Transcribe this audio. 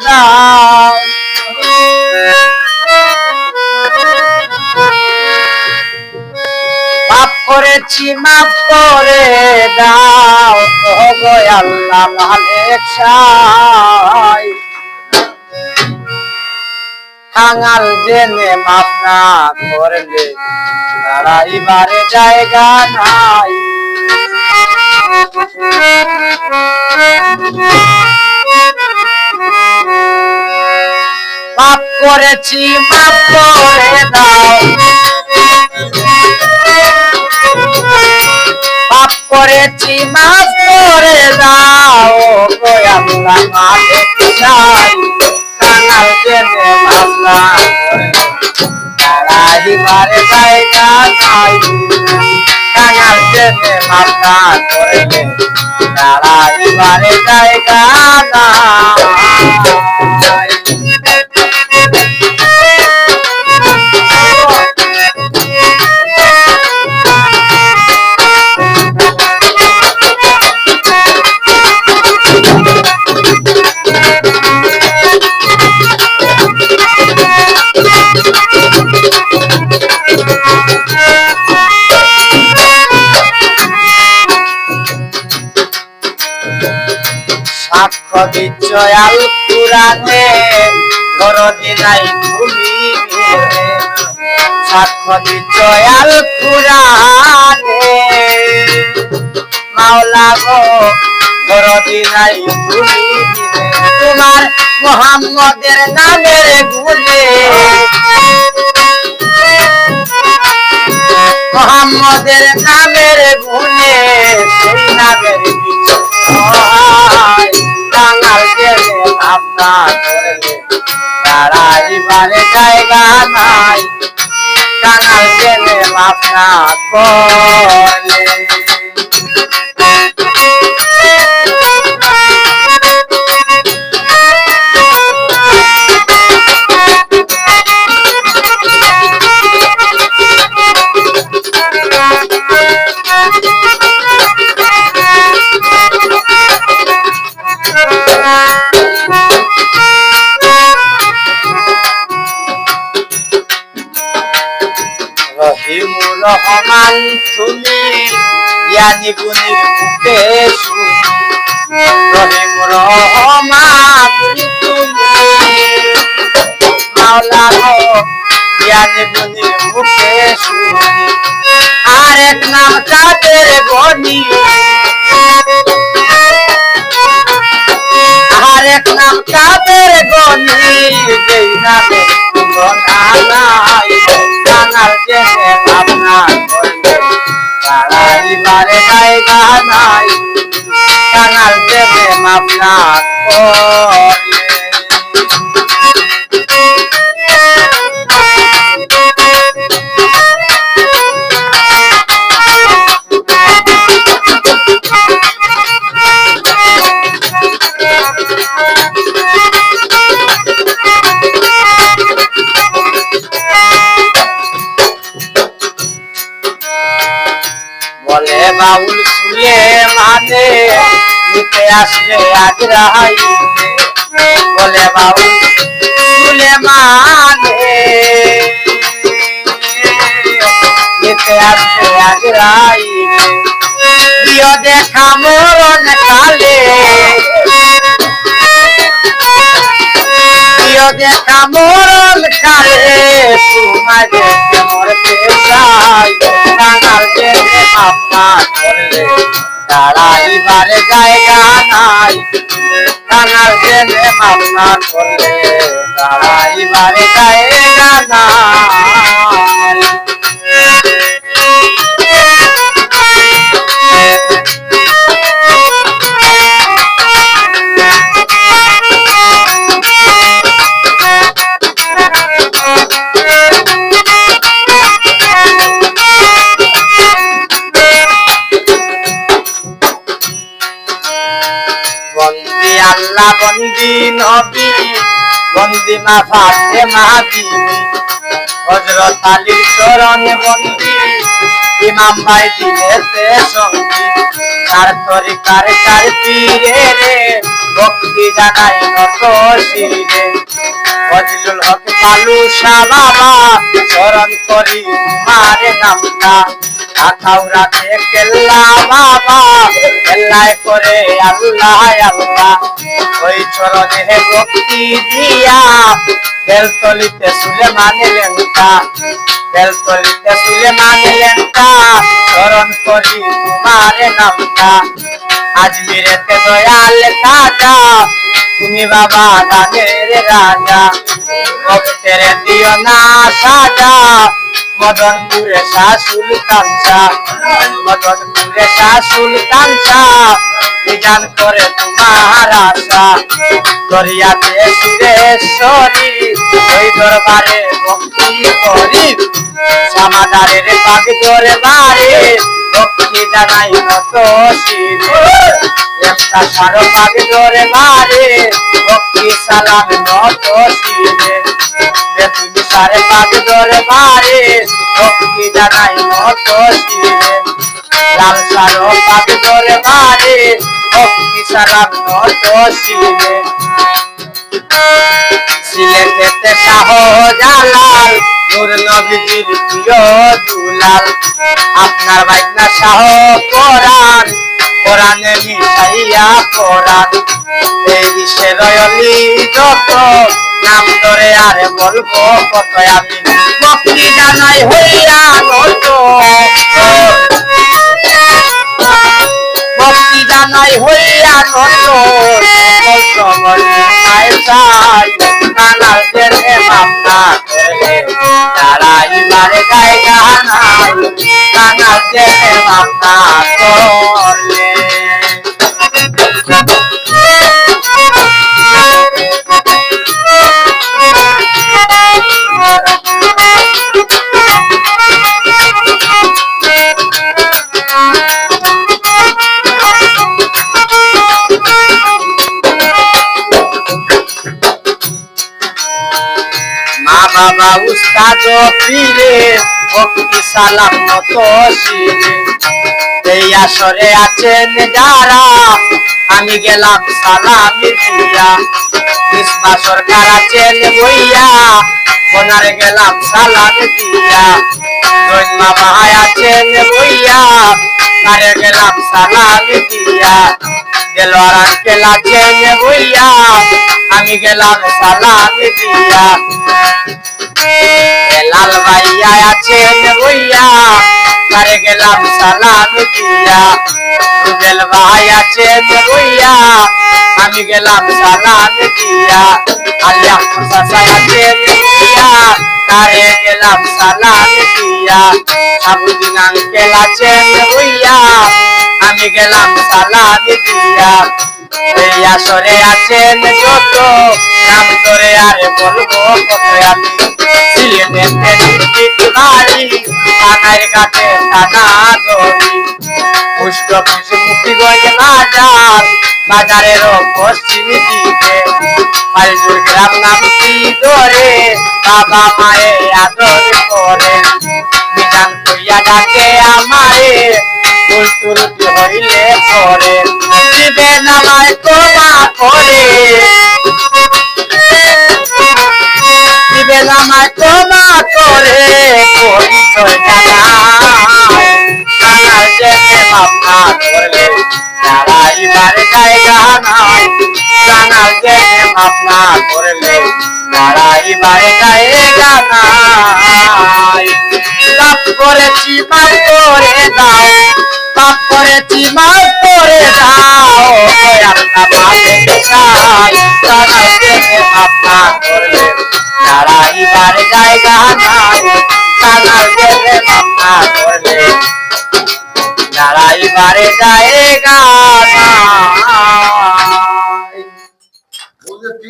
দাও। পাপ করেছি মাফ করে দাও, ও গো আল্লাহ মালিক সাই। কাঙাল জেনে মাফ না করলে দাঁড়াইবারে জায়গা নাই। পাপ করেছি মাফ করে দাও, পাপ করেছি মাফ করে দাও, গো আল্লাহ মালিক সাই। কাঙাল জেনে মাফ না করলে দাঁড়াইবারে জায়গা নাই। কাঙাল জেনে মাফ না করলে দাঁড়াইবারে জায়গা নাই। সাক্ষ্য দিচ্ছ আল কুরআনে, দরদি নাই তুমি বিনে। সাক্ষ্য দিচ্ছ আল কুরআনে, মাওলা গো দরদি নাই তুমি বিনে। তোমার মুহাম্মদের নামের গুণে, মুহাম্মদের নামের গুণে, সেই নামের কিছু নয়। কাঙাল জেনে মাফ না করলে দাঁড়াইবারে জায়গা নাই। কাঙাল জেনে মাফ না করলে। রহিমুর রহমান তুমি, জ্ঞানী গুণী মুখে শুনি। রহিমুর রহমান তুমি, মাওলা গো জ্ঞানী গুণী মুখে শুনি। আরেক নাম কাদের গনি, আরেক নাম কাদের গনি, যেই নামে তুলনা নাই। কাঙাল জেনে মাফ না করলে দাঁড়াইবারে জায়গা নাই। কাঙাল জেনে মাফ না করলে। বলে বাউল শুলে মানে নিতে আসলে আগ্রাহী। বলে বাউল শুলে মানে নিতে আসলে আগ্রাহী। প্রিয় দেখা মরণ কালে, প্রিয় দেখা মরণ কালে, তোমায় দেখে মরতে চাই। কাঙাল জেনে মাফ না করলে দাঁড়াইবারে জায়গা নাই। কাঙাল জেনে মাফ না করলে দাঁড়াইবারে জায়গা নাই। বন্দি আল্লাহ বন্দি নবী, বন্দি মা ফাতেমা বিবি। হযরত আলীর চরণে বন্দি, ইমাম ভাই দিনেতে সঙ্গী। তার তরিকার তার পীরে রে, ভক্তি জানাই নত শিরে ফজলুল হক পালুসা বাবা স্মরণ করি মারে নামটা আখাউরাতে কেল্লা বাবা কেল্লায় করে আল্লাহ আল্লাহ ওই চরণে ভক্তি দিয়া বেলতলিতে সুলেমান লেঙ্কা বেলতলিতে সুলেমান লেঙ্কা স্মরণ করি তোমারে নামটা আজমিরেতে দয়াল খাজা তুমি বাবা গানের রাজা ভক্তের দিও না সাজা মদনপুরে শাহ সুলতান শাহ মদনপুরে শাহ সুলতান শাহ বিধান করে তোমার আশা দরিয়াতে সুরেশ্বরী ওই দরবারে ভক্তি করি সমাদারের পাগ দরবারে ভক্তি জানাই নত শিরে একটা সারো পাগ দরবারে ভক্তি সালাম নত শিরে তুমি সারে পাগ দরবারে ভক্তি জানাই নত শিরে লাল সারো পাগ দরবারে ভক্তি সালাম নত শিরে সিলেটেতে শাহজালাল নূর নবীজির প্রিয় দুলাল আপনার বাইনা শাহ কোরআন কোরআনে মিশাইয়া কোরআন এই বিশ্বের রয়লি যত নাম ধরে আরে বলবো কত আমি ভক্তি জানাই হইয়া নত ভক্তি জানাই হইয়া নত কানাল জেনে মামলা করলে তারা ইবারে গায়ে গানাই কানাল জেনে মামলা করলে বাবা উস্তাদ পীরে ভক্তি সালাম নত শিরে এই আসরে আছেন যারা আমি গেলাম সালাম দিয়া কৃষ্ণা সরকার আছেন বইয়া ওনার গেলাম সালাম দিয়া জন্মা ভাই আছেন বইয়া তারে গেলাম সালাম দিয়া দেলোয়ার আঙ্কেল আছেন বইয়া আমি গেলাম সালাম দিয়া লাল ভাইয়া আছেন বইয়া তারে গেলাম সালাম দিয়া রুবেল ভাই আছেন বইয়া আমি গেলাম সালাম দিয়া আলিয়া চাচা আছেন বইয়া তারে গেলাম সালাম দিয়া সাবুদ্দিন আঙ্কেল আছেন বইয়া আমি গেলাম সালাম দিয়া এই আসরে আছেন যত নাম ধরে আরে বলবো কত আমি সিলেটেতে ডিস্ট্রিক্ট বাড়ি থানার কাছে থানা ধরি পুষ্ট পুষ্ট মুক্তিগঞ্জ বাজার বাজারের পশ্চিম দিকে পাইজুর গ্রাম নামটি ধরে বাবা মায়ে আদর করে বিধান কইয়া ডাকে আমারে তুলতুরুটি হইলে পরে দিবে নামায় তোমা করে দিবে নামায় তোমা করে পরিচয় জানাই কানাল জেনে মামলা করলে তারা ইবারে জায়গা নাই কানাল জেনে মামলা করলে তারা ইবারে জায়গা নাই লাভ করেছি মার করে দাও পাপ করেছি মার করে দাও আর না ভাবে চাই কানাল জেনে মামলা করলে তারা ইবারে জায়গা নাই কানাল জেনে মামলা করলে তারা ইবারে জায়গা নাই।